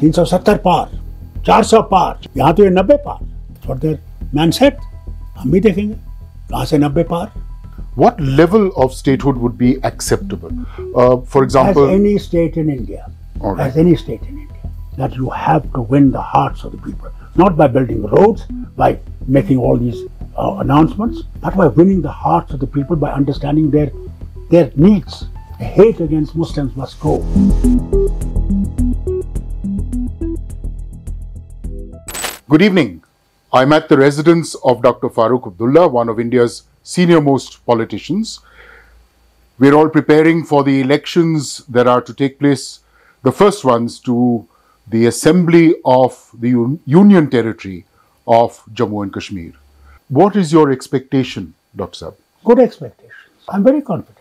370 पार, 400 पार, यहाँ तो ये 90 पार. That's what their man said. हम भी देखेंगे कहाँ से 90 पार. What level of statehood would be acceptable? For example, as any state in India, right. As any state in India, that you have to win the hearts of the people, not by building roads, by making all these announcements, but by winning the hearts of the people, by understanding their needs. The hate against Muslims must go. Good evening. I'm at the residence of Dr. Farooq Abdullah, one of India's senior-most politicians. We're all preparing for the elections that are to take place, the first ones to the Assembly of the Union Territory of Jammu and Kashmir. What is your expectation, Dr. Saab? Good expectations. I'm very confident.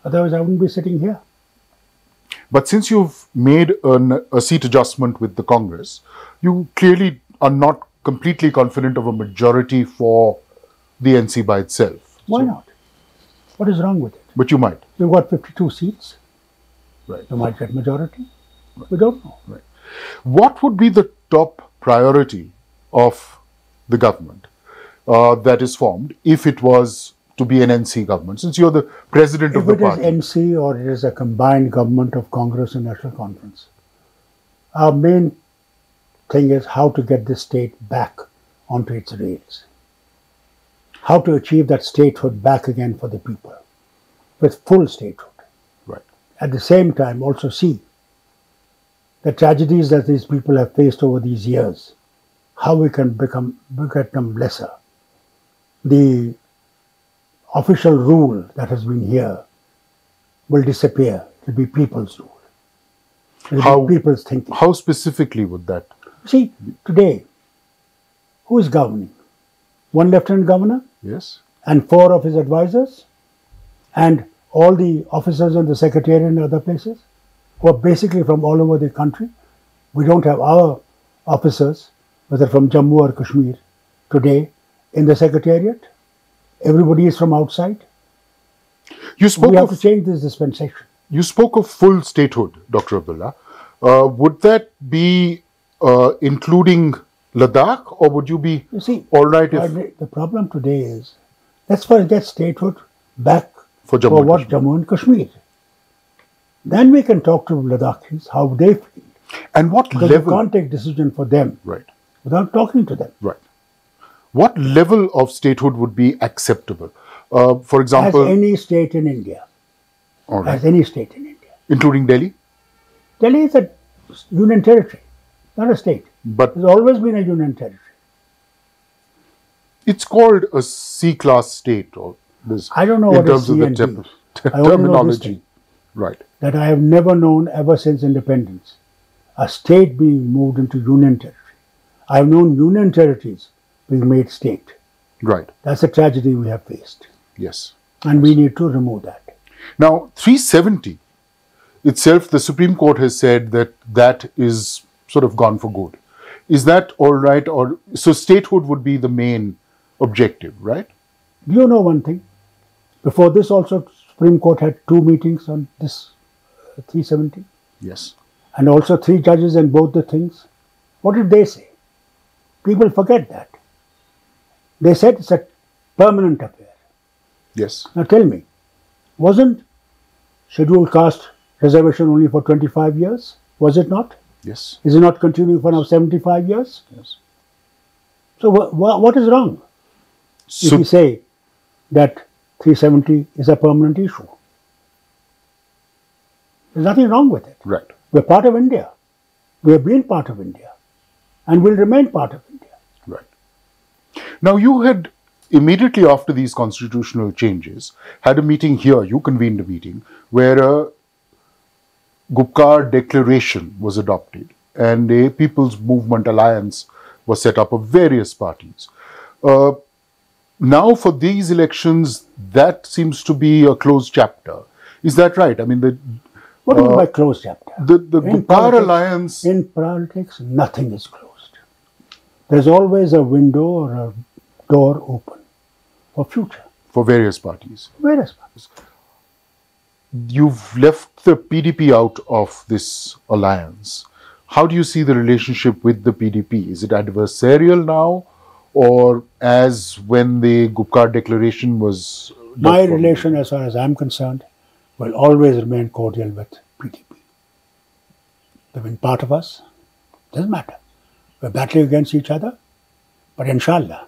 Otherwise, I wouldn't be sitting here. But since you've made a seat adjustment with the Congress, you clearly are not completely confident of a majority for the NC by itself. Why not? What is wrong with it? But you might. We've got 52 seats. Right. You might get majority. Right. We don't know. Right. What would be the top priority of the government that is formed if it was to be an NC government, since you're the president of the party? If it is NC or it is a combined government of Congress and National Conference, our main thing is how to get this state back onto its rails. How to achieve that statehood back again for the people, with full statehood. Right. At the same time, also see the tragedies that these people have faced over these years, how we can get them lesser. The official rule that has been here will disappear. It will be people's rule. It will be people's thinking. How specifically would that? See, today, who is governing? One lieutenant governor? Yes. And 4 of his advisors? And all the officers in the secretariat and other places who are basically from all over the country. We don't have our officers, whether from Jammu or Kashmir, today in the secretariat. Everybody is from outside. We have to change this dispensation. You spoke of full statehood, Dr. Abdullah. Would that be including Ladakh, or would you be all right if... The problem today is, let's first get statehood back for Jammu and Kashmir. Then we can talk to Ladakhis, how they feel. And what because level... you can't take decision for them without talking to them. Right. What level of statehood would be acceptable? For example... As any state in India. All right. As any state in India. Including Delhi? Delhi is a union territory, not a state. But it's always been a union territory. It's called a C-class state, or this, I don't know in what terms is of the terminology. Right. That I have never known ever since independence, a state being moved into union territory. I have known union territories being made state. Right. That's a tragedy we have faced. Yes. And we need to remove that. Now, 370 itself, the Supreme Court has said that that is sort of gone for good. Is that all right? Or so statehood would be the main objective, right? Do you know one thing? Before this also, Supreme Court had 2 meetings on this 370. Yes. And also 3 judges in both the things. What did they say? People forget that. They said it's a permanent affair. Yes. Now tell me, wasn't scheduled caste reservation only for 25 years? Was it not? Yes. Is it not continuing for now 75 years? Yes. So what is wrong? So, if we say that 370 is a permanent issue. There's nothing wrong with it. Right. We're part of India. We have been part of India. And will remain part of India. Right. Now you had, immediately after these constitutional changes, had a meeting here, you convened a meeting, where a Gupkar declaration was adopted and a People's Movement Alliance was set up of various parties. Now for these elections, that seems to be a closed chapter. Is that right? I mean, what do you mean by closed chapter? The Gupkar Alliance... In politics, nothing is closed. There's always a window or a door open for future. For various parties. Various parties. You've left the PDP out of this alliance. How do you see the relationship with the PDP? Is it adversarial now, or as when the Gupkar declaration was? My relation, as far as I'm concerned, will always remain cordial with PDP. They've been part of us. Doesn't matter. We're battling against each other, but inshallah,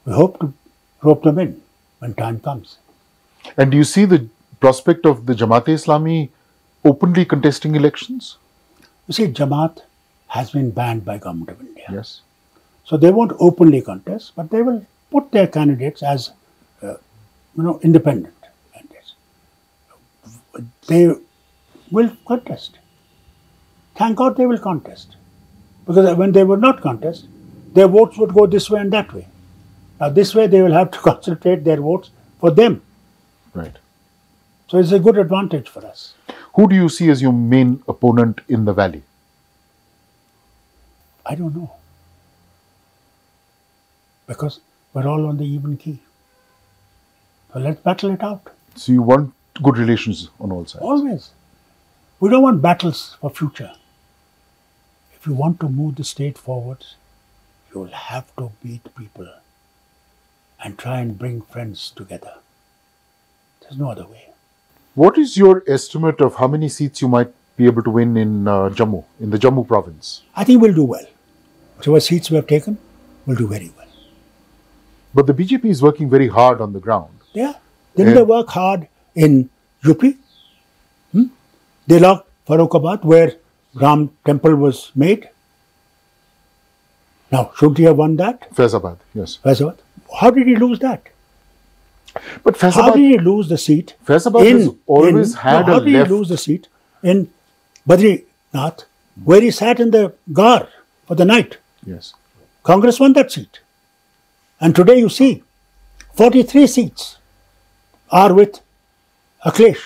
we hope to rope them in when time comes. And do you see the prospect of the Jamaat-e-Islami openly contesting elections? You see, Jamaat has been banned by Government of India. Yes. So they won't openly contest, but they will put their candidates as, independent candidates. They will contest. Thank God they will contest. Because when they would not contest, their votes would go this way and that way. Now this way they will have to concentrate their votes for them. Right. So it's a good advantage for us. Who do you see as your main opponent in the valley? I don't know. Because we're all on the even key. So let's battle it out. So you want good relations on all sides? Always. We don't want battles for future. If you want to move the state forwards, you'll have to meet people and try and bring friends together. There's no other way. What is your estimate of how many seats you might be able to win in Jammu, in the Jammu province? I think we'll do well. Whichever seats we have taken, we'll do very well. But the BJP is working very hard on the ground. Yeah. Didn't they work hard in UP? They locked Farooq where Ram Temple was made. Now, should he have won that? Faizabad, yes. Faizabad. How did he lose that? But Faizabad, how did he lose the seat? Faizabad has always had a How did he lose the seat in Badrinath, where he sat in the gar for the night? Yes. Congress won that seat. And today you see, 43 seats are with Akhilesh.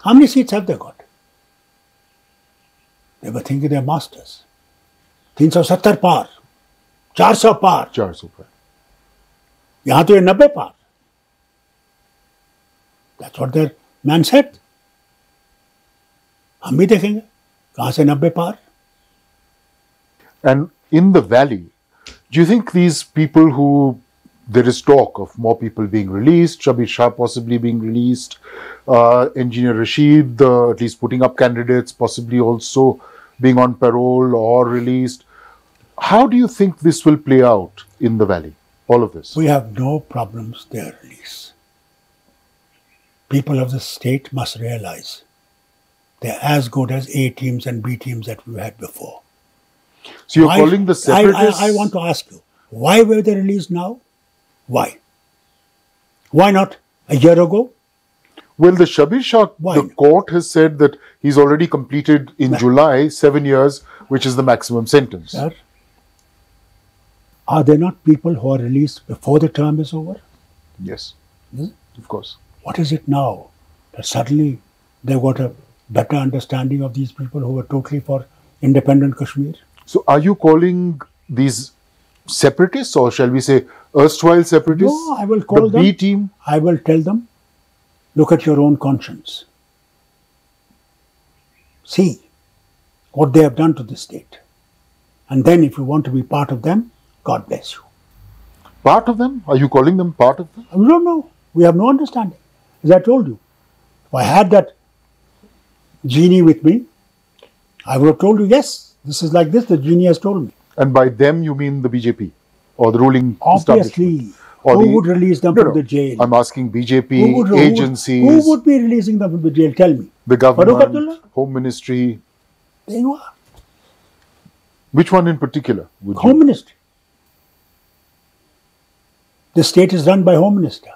How many seats have they got? They were thinking they're masters. 370 par, 400 par. 400 par. यहाँ तो ये 90 par. That's what their man said. हम भी देखेंगे कहाँ से 90 par. And in the valley, do you think these people who, there is talk of more people being released, Shabir Shah possibly being released, Engineer Rashid at least putting up candidates, possibly also being on parole or released. How do you think this will play out in the valley, all of this? We have no problems their release. People of the state must realize they're as good as A teams and B teams that we had before. So you're calling the separatists... I want to ask you, why were they released now? Why? Why not a year ago? Well, the Shabir Shah, the court has said that he's already completed in July 7 years, which is the maximum sentence. Sir, are there not people who are released before the term is over? Yes, of course. What is it now? That suddenly they've got a better understanding of these people who were totally for independent Kashmir? So are you calling these separatists, or shall we say erstwhile separatists? No, I will call them. The B team? I will tell them, look at your own conscience. See what they have done to the state. And then if you want to be part of them, God bless you. Part of them? Are you calling them part of them? We don't know. We have no understanding. As I told you, if I had that genie with me, I would have told you, yes, this is like this, the genie has told me. And by them you mean the BJP or the ruling Obviously. Who would release them from the jail? I'm asking BJP, agencies. Who would be releasing them from the jail? Tell me. The government, Farooq Abdullah? Home Ministry. There you are. Which one in particular? Home Ministry. The state is run by Home Minister.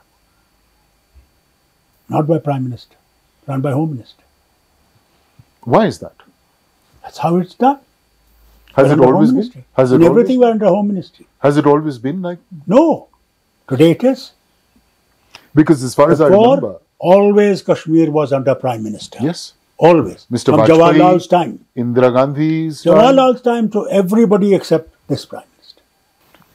Not by Prime Minister. Run by Home Minister. Why is that? That's how it's done. Has it always been? Everything were under Home Ministry. Has it always been like? No. Today it is. Because as far as I remember, always Kashmir was under Prime Minister. Yes. Always. Mr. From Jawaharlal's time. Indira Gandhi's time. Jawaharlal's time to everybody except this Prime Minister.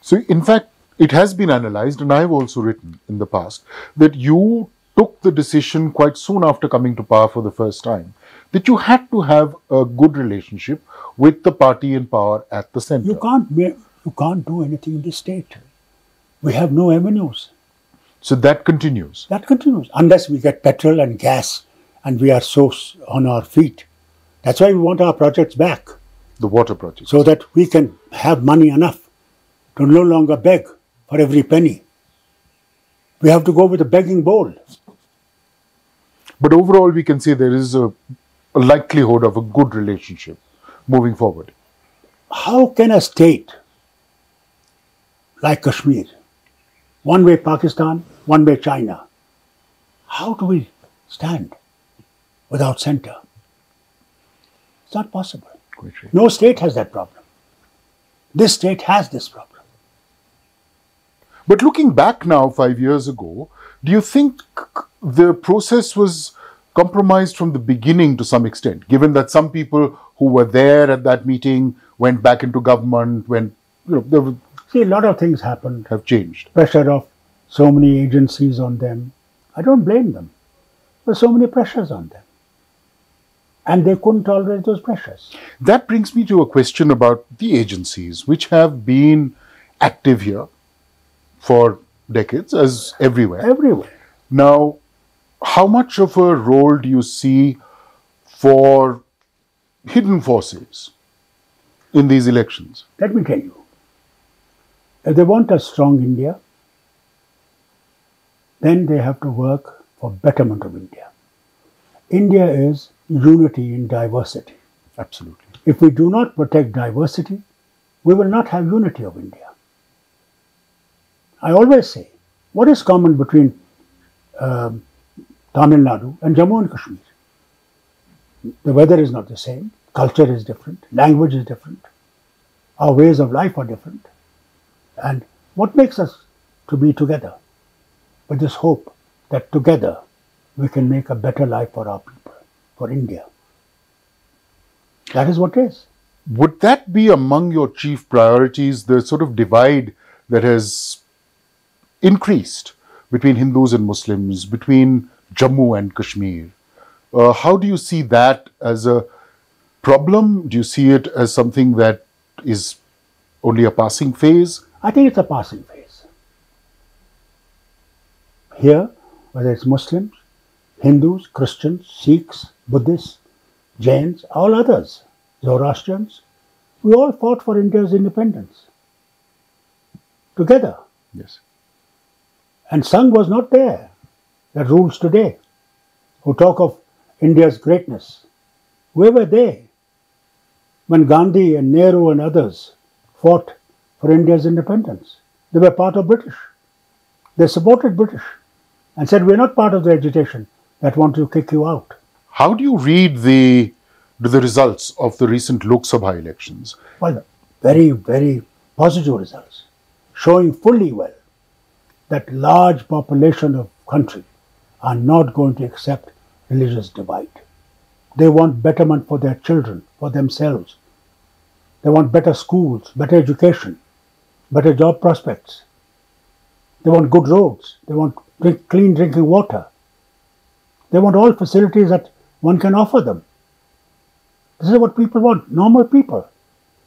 So in fact, it has been analysed, and I have also written in the past, that you took the decision quite soon after coming to power for the first time, that you had to have a good relationship with the party in power at the center. You can't do anything in the state. We have no avenues. So that continues. That continues unless we get petrol and gas and we are so on our feet. That's why we want our projects back. The water project. So that we can have money enough to no longer beg for every penny. We have to go with a begging bowl. But overall, we can say there is a likelihood of a good relationship moving forward. How can a state like Kashmir, one way Pakistan, one way China, how do we stand without center? It's not possible. No state has that problem. This state has this problem. But looking back now, 5 years ago, do you think the process was compromised from the beginning to some extent, given that some people who were there at that meeting went back into government, See, a lot of things happened. Have changed. Pressure of so many agencies on them. I don't blame them. There's so many pressures on them. And they couldn't tolerate those pressures. That brings me to a question about the agencies, which have been active here for decades, as everywhere. Everywhere. Now, how much of a role do you see for hidden forces in these elections? Let me tell you, if they want a strong India, then they have to work for betterment of India. India is unity in diversity. Absolutely. If we do not protect diversity, we will not have unity of India. I always say, what is common between Tamil Nadu and Jammu and Kashmir? The weather is not the same, culture is different, language is different, our ways of life are different. And what makes us to be together? With this hope that together we can make a better life for our people, for India. That is what it is. Would that be among your chief priorities, the sort of divide that has increased between Hindus and Muslims, between Jammu and Kashmir? How do you see that as a problem? Do you see it as something that is only a passing phase? I think it's a passing phase. Here, whether it's Muslims, Hindus, Christians, Sikhs, Buddhists, Jains, all others, Zoroastrians, we all fought for India's independence together. Yes. And Sangh was not there, that rules today, who talk of India's greatness. Where were they when Gandhi and Nehru and others fought for India's independence? They were part of British. They supported British and said, we're not part of the agitation that want to kick you out. How do you read the results of the recent Lok Sabha elections? Well, very, very positive results, showing fully well that large population of country are not going to accept religious divide. They want betterment for their children, for themselves. They want better schools, better education, better job prospects. They want good roads. They want clean drinking water. They want all facilities that one can offer them. This is what people want, normal people.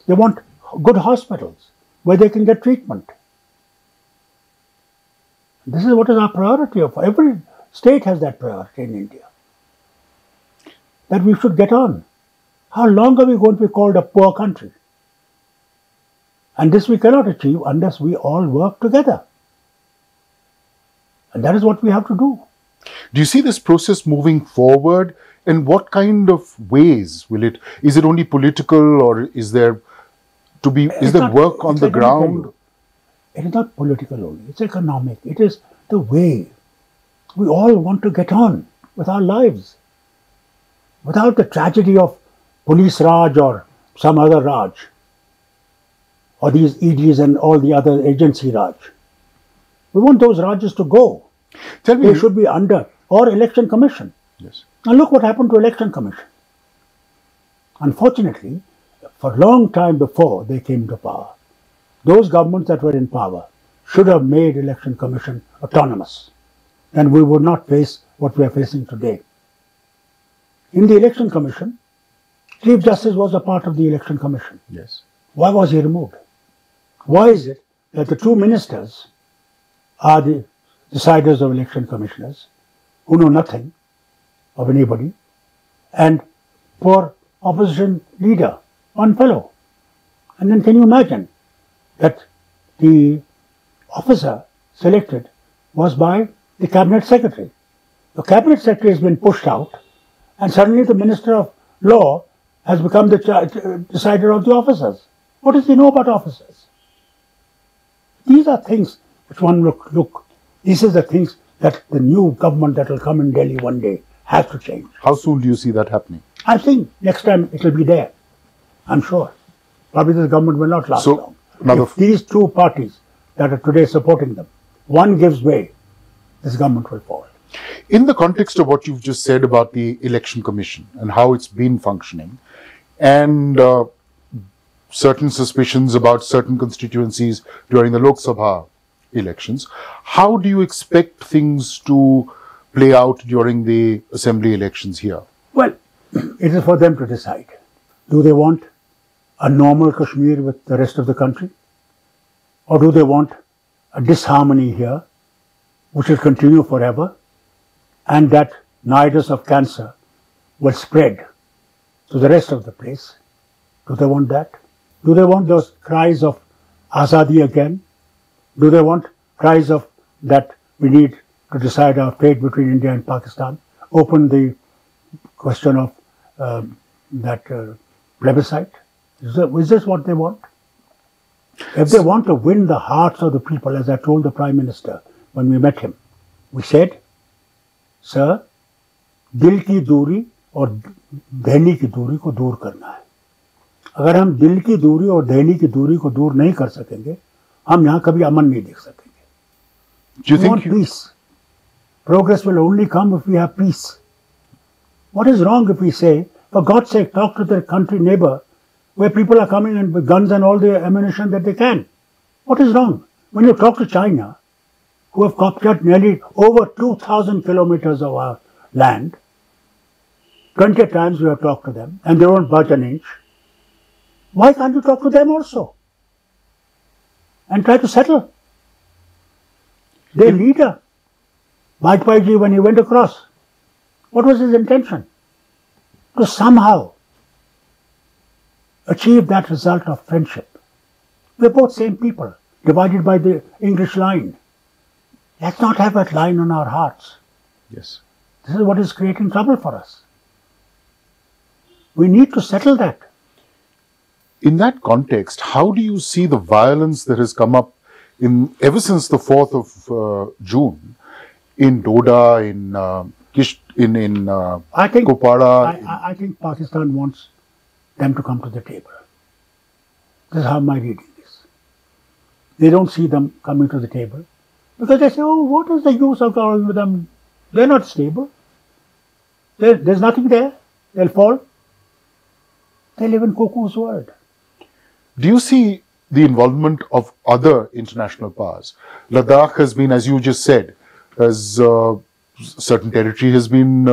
They want good hospitals where they can get treatment. This is what is our priority. Every state has that priority in India. That we should get on. How long are we going to be called a poor country? And this we cannot achieve unless we all work together. And that is what we have to do. Do you see this process moving forward? In what kind of ways will it? Is it only political, or is there work on the ground? It is not political only. It's economic. It is the way we all want to get on with our lives, without the tragedy of police Raj or some other Raj, or these EDs and all the other agency Raj. We want those Rajas to go. Tell me, they should be under, or election commission. Yes. Now look what happened to election commission. Unfortunately, for a long time before they came to power, those governments that were in power should have made election commission autonomous. Then we would not face what we are facing today. In the Election Commission, Chief Justice was a part of the Election Commission. Yes. Why was he removed? Why is it that the two ministers are the deciders of election commissioners who know nothing of anybody, and poor opposition leader, one fellow? And then can you imagine that the officer selected was by the cabinet secretary? The cabinet secretary has been pushed out, and suddenly the minister of law has become the decider of the officers. What does he know about officers? These are things which one look. These are the things that the new government that will come in Delhi one day has to change. How soon do you see that happening? I think next time it will be there. I'm sure. Probably this government will not last long. If these two parties that are today supporting them, one gives way, this government will fall. In the context of what you've just said about the Election Commission and how it's been functioning, and certain suspicions about certain constituencies during the Lok Sabha elections, how do you expect things to play out during the assembly elections here? Well, it is for them to decide. Do they want a normal Kashmir with the rest of the country? Or do they want a disharmony here, which will continue forever, and that nidus of cancer will spread to the rest of the place? Do they want that? Do they want those cries of Azadi again? Do they want cries of that we need to decide our fate between India and Pakistan? Open the question of that plebiscite? Is this what they want? If they want to win the hearts of the people, as I told the Prime Minister when we met him, we said, Sir, दिल की दूरी और दहली की दूरी को दूर करना है. अगर हम दिल की दूरी और दहली की दूरी को दूर नहीं कर सकेंगे, हम यहाँ कभी अमन नहीं देख सकेंगे. We want peace. Progress will only come if we have peace. What is wrong if we say, for God's sake, talk to their country neighbor where people are coming in with guns and all the ammunition that they can? What is wrong? When you talk to China, who have captured nearly over 2,000 kilometers of our land, 20 times we have talked to them, and they won't budge an inch. Why can't you talk to them also? And try to settle. Their leader, Vajpayee, when he went across, what was his intention? To somehow achieve that result of friendship. We're both same people, divided by the English line. Let's not have that line on our hearts. Yes. This is what is creating trouble for us. We need to settle that. In that context, how do you see the violence that has come up ever since the 4th of June in Doda, in Kupara? I think Pakistan wants them to come to the table. This is how my reading is. They don't see them coming to the table because they say, oh, what is the use of going with them? They're not stable. There's nothing there. They'll fall. They live in Cuckoo's world. Do you see the involvement of other international powers? Ladakh has been, as you just said, as certain territory has been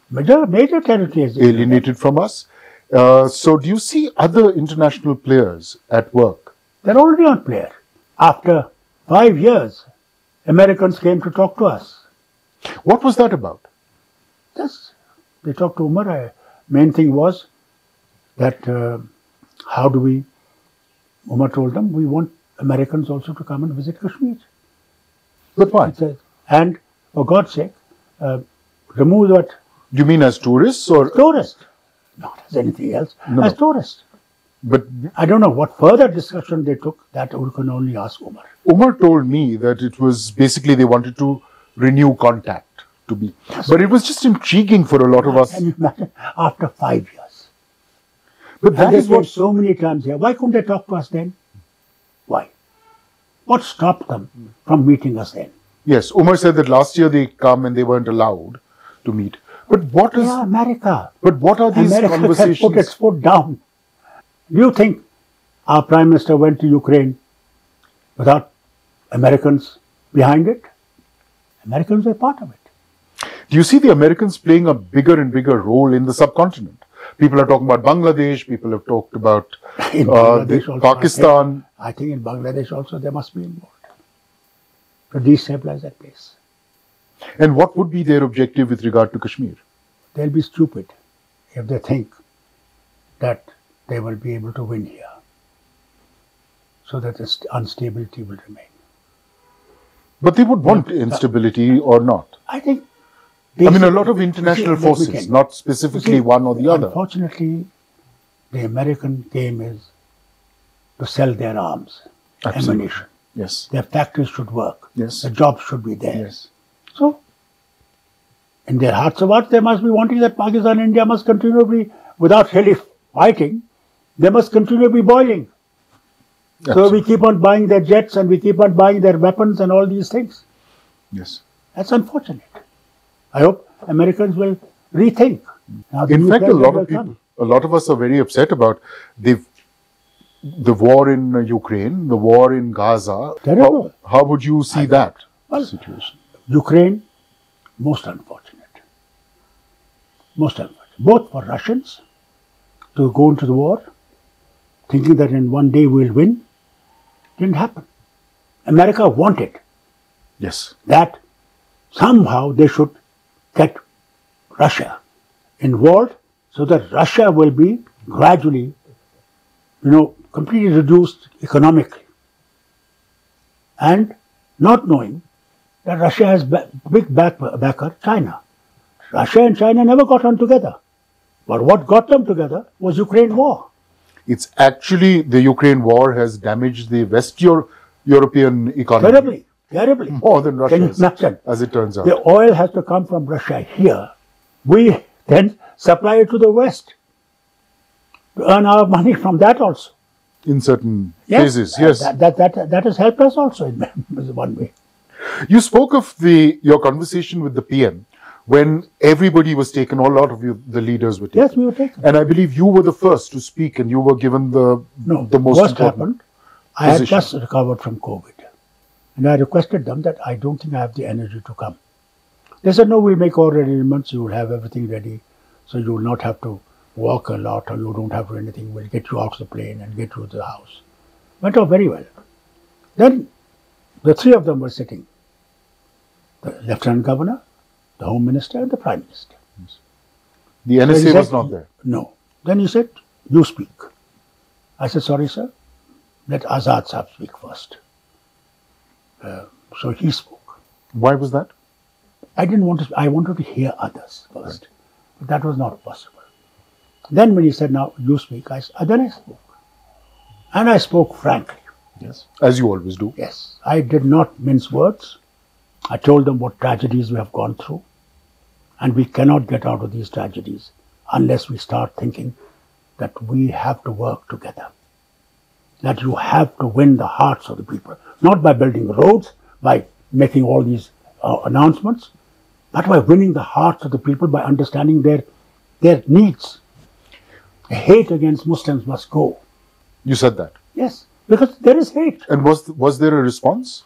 major territories alienated from us. So do you see other international players at work? They're already on player. After 5 years, Americans came to talk to us. What was that about? Yes, they talked to Umar. Main thing was that how do we, Umar told them, we want Americans also to come and visit Kashmir. But why? And for God's sake, remove that. Do you mean as tourists or? Tourists. Not as anything else. No, as tourists. But I don't know what further discussion they took. That we can only ask Umar. Umar told me that it was basically they wanted to renew contact to be. But it was just intriguing for a lot of us. Can you imagine? After 5 years. But that is what so many times here. Why couldn't they talk to us then? Why? What stopped them from meeting us then? Yes, Umar said that last year they come and they weren't allowed to meet. But what is America? But what are these America conversations? Can put its foot down. Do you think our Prime Minister went to Ukraine without Americans behind it? Americans were part of it. Do you see the Americans playing a bigger and bigger role in the subcontinent? People are talking about Bangladesh, people have talked about Pakistan. I think in Bangladesh also they must be involved to destabilize that place. And what would be their objective with regard to Kashmir? They'll be stupid if they think that they will be able to win here, so that the instability will remain. But they would want instability or not? I think. I mean, a lot of international forces, not specifically one or the other. Unfortunately, the American game is to sell their arms, ammunition. Yes. Their factories should work. Yes. The jobs should be there. Yes. So, in their hearts of hearts, they must be wanting that Pakistan and India must continue to be, without really fighting, they must continue to be boiling. Absolutely. So we keep on buying their jets and we keep on buying their weapons and all these things. Yes. That's unfortunate. I hope Americans will rethink. Now, in fact, a lot of us are very upset about the war in Ukraine, the war in Gaza. Terrible. How would you see that situation? Ukraine, most unfortunate. Most unfortunate. Both for Russians to go into the war, thinking that in one day we'll win, didn't happen. America wanted that somehow they should get Russia involved so that Russia will be gradually, completely reduced economically. And not knowing that Russia has big backer, China. Russia and China never got on together. But what got them together was Ukraine war. It's actually the Ukraine war has damaged the European economy. Terribly. More than Russia. Can you imagine? As it turns out. The oil has to come from Russia here. We then supply it to the West to earn our money from that also. In certain phases, yes. That has helped us also in one way. You spoke of your conversation with the PM when everybody was taken, a lot of the leaders were taken. Yes, we were taken. And I believe you were the first to speak and you were given the most what important happened, I had just recovered from COVID. And I requested them that I don't think I have the energy to come. They said, no, we'll make all arrangements, you will have everything ready, so you will not have to walk a lot or you don't have to do anything, we'll get you out of the plane and get you to the house. Went off very well. Then the three of them were sitting. The Lieutenant Governor, the Home Minister and the Prime Minister. Yes. The NSA was not there? No. Then he said, you speak. I said, sorry sir, let Azad Sahab speak first. So he spoke. Why was that? I didn't want to, I wanted to hear others first. Right. But that was not possible. Then when he said, now you speak, then I spoke. And I spoke frankly. Yes. As you always do. Yes. I did not mince words. I told them what tragedies we have gone through. And we cannot get out of these tragedies unless we start thinking that we have to work together. That you have to win the hearts of the people. Not by building roads, by making all these announcements, but by winning the hearts of the people by understanding their needs. Hate against Muslims must go. You said that? Yes, because there is hate. And was there a response?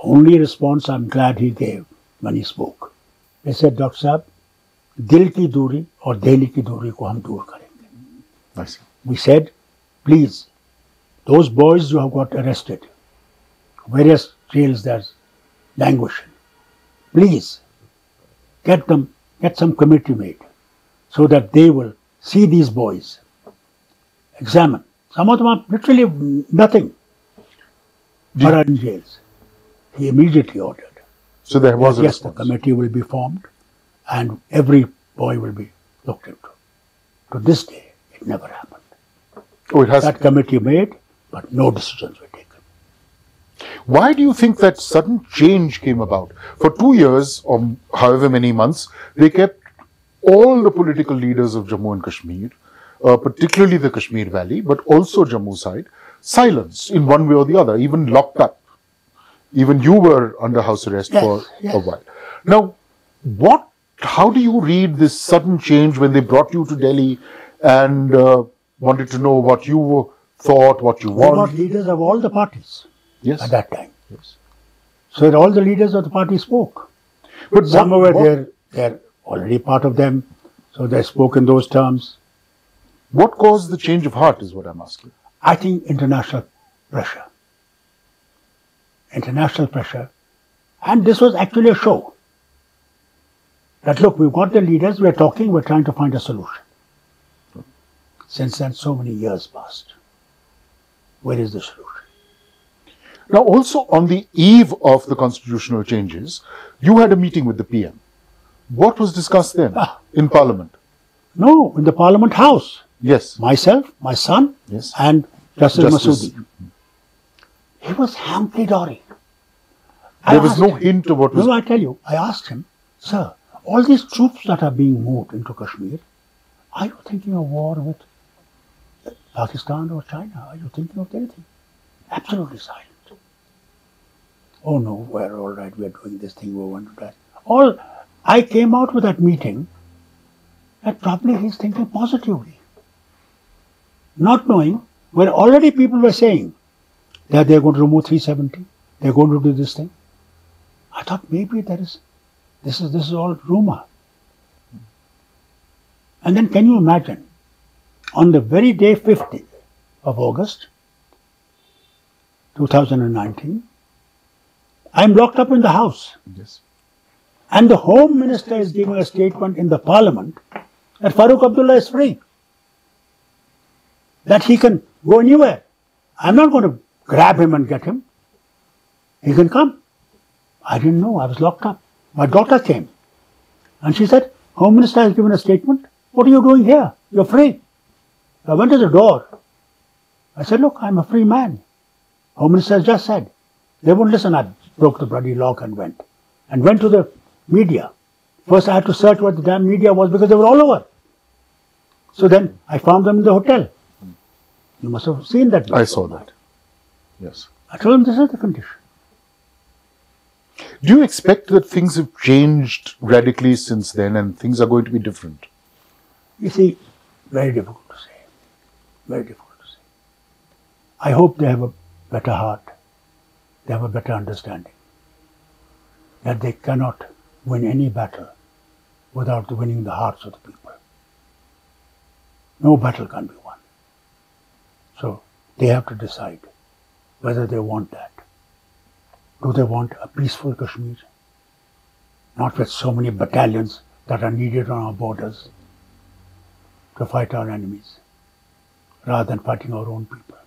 Only response I'm glad he gave when he spoke. He said, Dr. Saab, dil ki duri aur dehli ki duri ko hum dur karenge. I see. We said, please, those boys who have got arrested, various jails there's languishing, please get some committee made so that they will see these boys, examine. Some of them are literally nothing, but are in jails. He immediately ordered. So there was a yes, response. The committee will be formed and every boy will be looked into. To this day, it never happened. Oh, it has. That committee made, but no decisions were taken. Why do you think that sudden change came about? For 2 years, or however many months, they kept all the political leaders of Jammu and Kashmir, particularly the Kashmir Valley, but also Jammu side, silenced in one way or the other, even locked up. Even you were under house arrest for a while. Now, how do you read this sudden change when they brought you to Delhi and wanted to know what you thought, what you want? They got leaders of all the parties yes. at that time. Yes. So all the leaders of the party spoke. But some were there They're already part of them, so they spoke in those terms. What caused the change of heart is what I'm asking. I think international pressure. International pressure. And this was actually a show. That look, we've got the leaders, we're talking, we're trying to find a solution. Since then, so many years passed. Where is the solution? Now, also on the eve of the constitutional changes, you had a meeting with the PM. What was discussed then in Parliament? No, in the Parliament House. Yes. Myself, my son, Yes. and Justice Masoodi. He was hunky-dory. There was no hint of what was... No, I tell you, I asked him, sir, all these troops that are being moved into Kashmir, are you thinking of war with Pakistan or China? Are you thinking of anything? Absolutely silent. Oh no, we're all right, we're doing this thing, we want to that. I came out with that meeting that probably he's thinking positively. Not knowing when already people were saying that they're going to remove 370, they're going to do this thing. I thought maybe this is all rumor. And then can you imagine, on the very day 15th of August, 2019, I'm locked up in the house. Yes. And the Home Minister is giving a statement in the Parliament that Farooq Abdullah is free. That he can go anywhere. I'm not going to grab him and get him. He can come. I didn't know. I was locked up. My daughter came. And she said, Home Minister has given a statement. What are you doing here? You're free. I went to the door. I said, look, I'm a free man. Home Minister has just said. They won't listen. I broke the bloody lock and went. And went to the media. First I had to search what the damn media was because they were all over. So then I found them in the hotel. You must have seen that. I saw that. Yes. I told them this is the condition. Do you expect that things have changed radically since then and things are going to be different? You see, very difficult to say. Very difficult to say. I hope they have a better heart. They have a better understanding. That they cannot win any battle without winning the hearts of the people. No battle can be won. So they have to decide whether they want that. Do they want a peaceful Kashmir? Not with so many battalions that are needed on our borders to fight our enemies, rather than fighting our own people.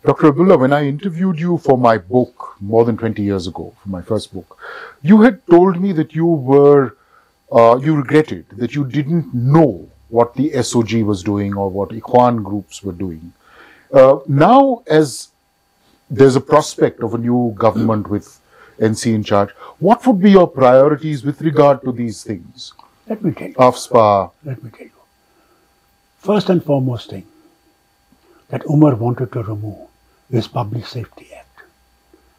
Dr. Abdullah, when I interviewed you for my book more than 20 years ago, for my first book, you had told me that you regretted that you didn't know what the SOG was doing or what Ikhwan groups were doing. Now, as there's a prospect of a new government with NC in charge, what would be your priorities with regard to these things? Let me tell you. AFSPA. Let me tell you. First and foremost thing that Umar wanted to remove is Public Safety Act.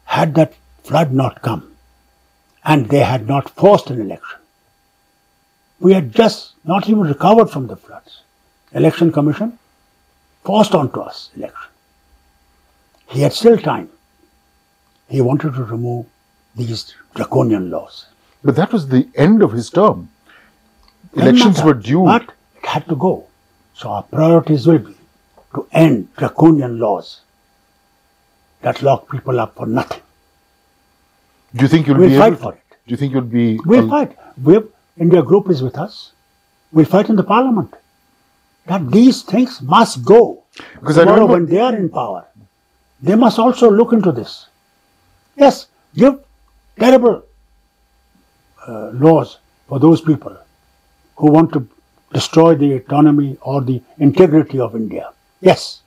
Had that flood not come and they had not forced an election, we had just not even recovered from the floods. Election Commission forced onto us election. He had still time. He wanted to remove these draconian laws. But that was the end of his term. Elections were due. But it had to go. So our priorities will be to end draconian laws that lock people up for nothing. Do you think you'll We'll be fight able to? for it. Do you think you'll be... We'll fight. India group is with us. We'll fight in the Parliament. That these things must go. Because I Tomorrow remember... when they are in power, they must also look into this. Yes, give terrible laws for those people who want to destroy the autonomy or the integrity of India. Yes,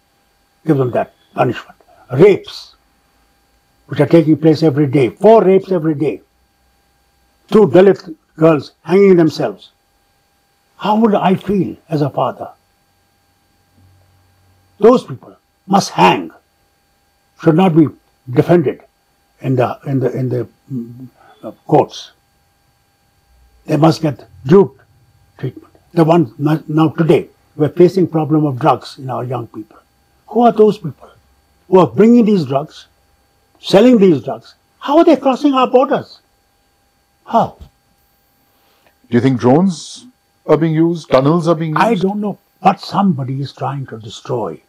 give them that punishment. Rapes, which are taking place every day. 4 rapes every day. 2 Dalit girls hanging themselves. How would I feel as a father? Those people must hang. Should not be defended in the courts. They must get due treatment. The one now today, we're facing problem of drugs in our young people. Who are those people who are bringing these drugs, selling these drugs? How are they crossing our borders? How? Do you think drones are being used? Tunnels are being used? I don't know, but somebody is trying to destroy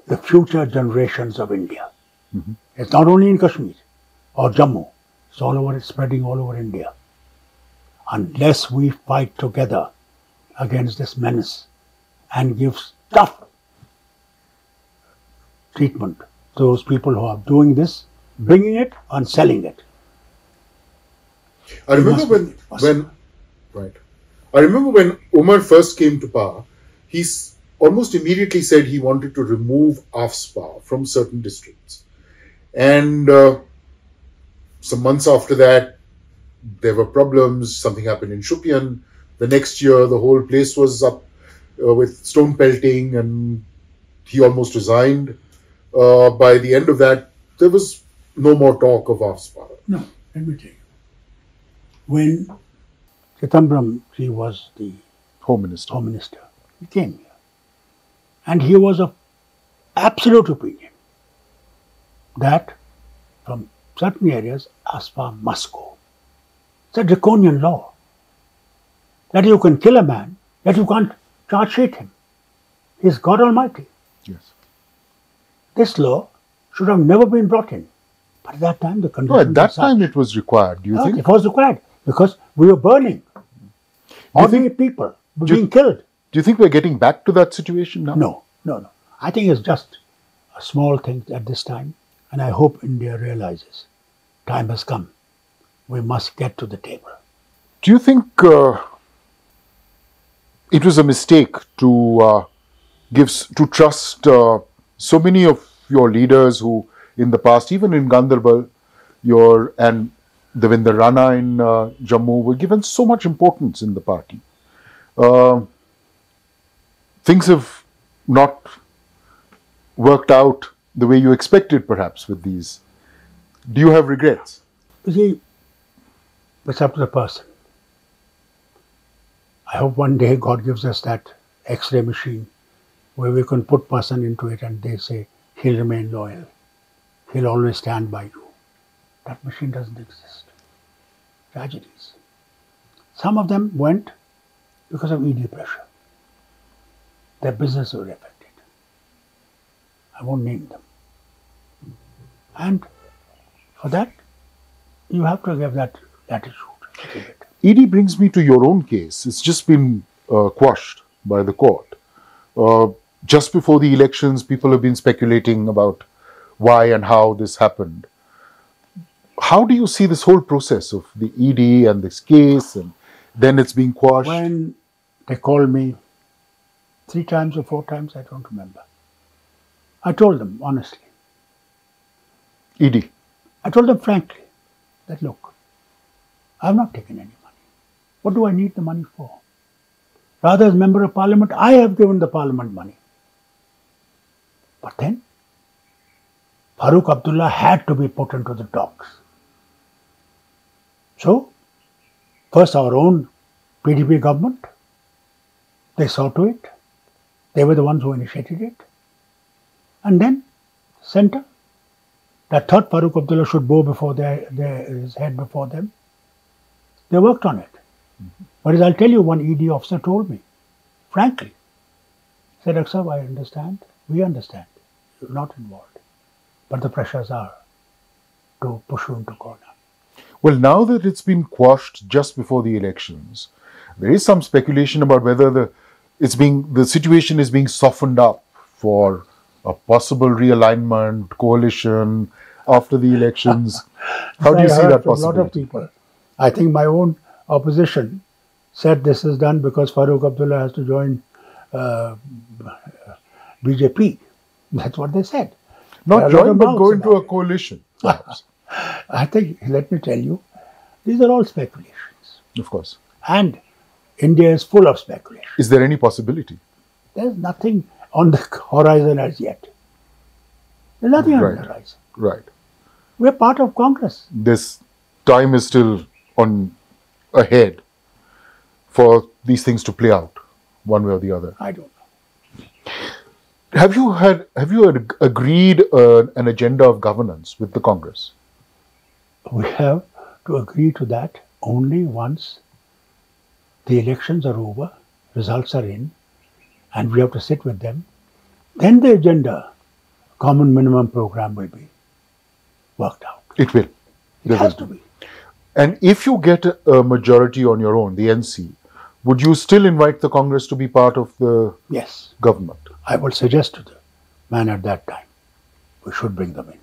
the future generations of India. It's not only in Kashmir or Jammu. It's all over, it's spreading all over India. Unless we fight together against this menace and give tough treatment to those people who are doing this, bringing it and selling it. I remember when Umar first came to power, he almost immediately said he wanted to remove AFSPA from certain districts. And some months after that, there were problems. Something happened in Shupian. The next year, the whole place was up with stone pelting, and he almost resigned. By the end of that, there was no more talk of AFSPA. No, let me tell you. When Chidambaram, he was the Home Minister. He came here. And he was of absolute opinion that from certain areas, AFSPA must go. It's a draconian law. That you can kill a man, that you can't charge sheet him. He's God Almighty. Yes. This law should have never been brought in. But at that time, the conditions No, at that were such. time it was required. Do you think? It was required because we were burning. Ordinary people were being killed. Do you think we're getting back to that situation now? No. I think it's just a small thing at this time. And I hope India realizes time has come. We must get to the table. Do you think it was a mistake to trust so many of your leaders who, in the past, even in Gandarbal, and Devinder Rana in Jammu, were given so much importance in the party? Things have not worked out the way you expected, perhaps, with these. Do you have regrets? You see, it's up to the person. I hope one day God gives us that X-ray machine where we can put person into it and they say, he'll remain loyal. He'll always stand by you. That machine doesn't exist. Tragedies. Some of them went because of ED pressure. Their business was affected. I won't name them. And for that, you have to give that attitude. ED brings me to your own case. It's just been quashed by the court. Just before the elections, people have been speculating about why and how this happened. How do you see this whole process of the ED and this case, and then it's being quashed? When they called me 3 times or 4 times, I don't remember. I told them honestly. ED. I told them frankly that, look, I have not taken any money. What do I need the money for? Rather, as Member of Parliament, I have given the Parliament money. But then, Farooq Abdullah had to be put into the docks. So, first our own PDP government, they saw to it. They were the ones who initiated it. And then, centre, that thought Farooq Abdullah should bow before his head before them. They worked on it. But as I'll tell you, one ED officer told me, frankly, said, Aksab, I understand, we understand, you're not involved. But the pressures are to push you into corner. Well, now that it's been quashed just before the elections, there is some speculation about whether the situation is being softened up for a possible realignment, coalition after the elections. How do you see that possibility? A lot of people. I think my own opposition said this is done because Farooq Abdullah has to join BJP. That's what they said. Not join, but go into a coalition. I think, let me tell you, these are all speculations. Of course. And India is full of speculation. Is there any possibility? There's nothing on the horizon as yet. There's nothing on the horizon. Right. We're part of Congress. This time is still ahead for these things to play out, one way or the other. I don't know. Have you agreed an agenda of governance with the Congress? We have to agree to that only once the elections are over, results are in, and we have to sit with them, then the agenda, common minimum program will be worked out. It will. It has to be. And if you get a majority on your own, the NC, would you still invite the Congress to be part of the Yes. government? I will suggest to the man at that time, we should bring them in.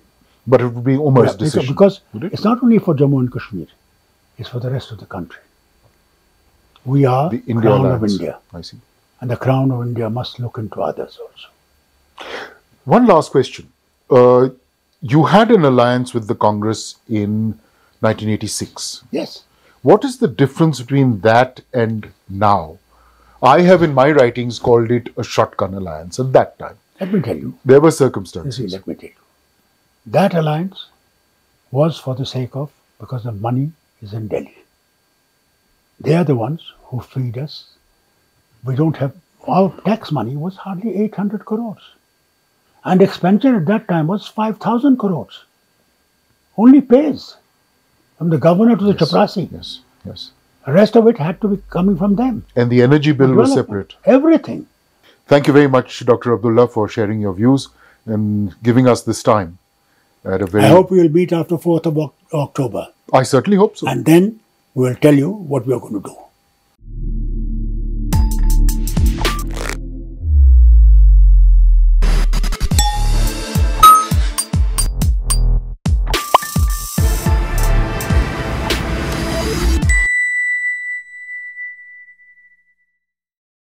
But it would be Umar's decision. Because would it? it's not only for Jammu and Kashmir, it's for the rest of the country. We are The the India crown of Alliance. India, I see. and the crown of India must look into others also. One last question. You had an alliance with the Congress in 1986. Yes. What is the difference between that and now? I have in my writings called it a shotgun alliance at that time. Let me tell you. There were You see, circumstances. let me tell you. That alliance was for the sake of, because the money is in Delhi. They are the ones who feed us. We don't have, our tax money was hardly 800 crores. And expenditure at that time was 5,000 crores. Only pays. From the governor to the chaprasi. Yes, yes. The rest of it had to be coming from them. And the energy bill was separate. Everything. Thank you very much, Dr. Abdullah, for sharing your views and giving us this time at a very... I hope we will meet after 4th of October. I certainly hope so. And then we will tell you what we are going to do.